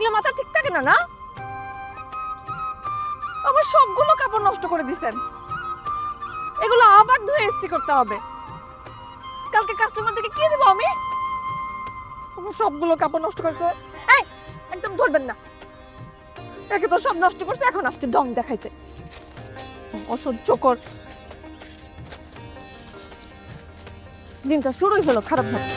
দেখলে মাথা ঠিক থাকে না, না? আবার সবগুলো কাপড় নষ্ট করে দিছেন। এগুলো আবার ধুয়ে ইস্ত্রি করতে হবে। কালকে কাস্টমারদেরকে কি দেবো আমি? আমার সবগুলো কাপড় নষ্ট করেছে। এই, একদম ধরবেন না। একে তো সব নষ্ট করছে, এখন আসছে ডং দেখাইতে। অসহ্যকর। দিনটা শুরুই হলো খারাপ ভাবে।